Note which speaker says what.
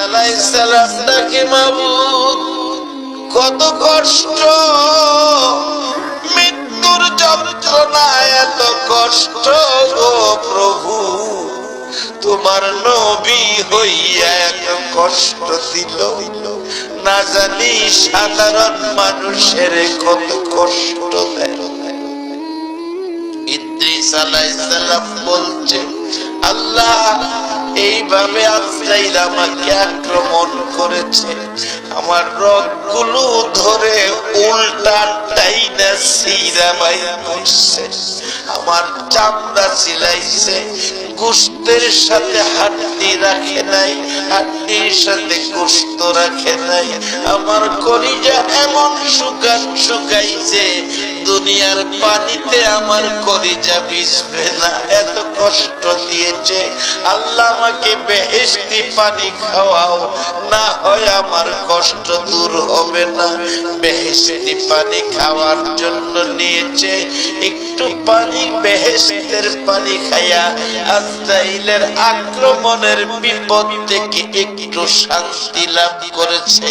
Speaker 1: আলাইহিস সালাম ডাকে মাবুদ কত কষ্ট, মৃত্যুর যন্ত্রণা এত কষ্ট গো প্রভু, তোমার নবী হইয়া এত কষ্ট দিল, না জানি সাধারণ মানুষের কত কষ্ট দেয়। ইদ্রিস আলাইহিস সালাম বলছে, আল্লাহ এইভাবে আজরাইল আমাকে আক্রমণ করেছে, আমার রগগুলো ধরে উল্টা টাইনা সিরা বাইর করছে, আমার চামড়া ছিলাইছে, গোশতের সাথে হাড্ডি রাখে নাই, হাড্ডির সাথে গোশত রাখে নাই, আমার কলিজা এমন শুকাইছে দুনিয়ার পানিতে আমার কলিজা ভিজবে না, এত কষ্ট দিয়েছে। আল্লাহ আমাকে বেহেশতি পানি খাওয়াও, না হয় আমার কষ্ট দূর হবে না। বেহেশতি পানি খাওয়ার জন্য নিয়েছে, একটু পানি বেহেশতের পানি খাইয়া আজরাইলের আক্রমণের বিপদ থেকে একটু শান্তি লাভ করেছে।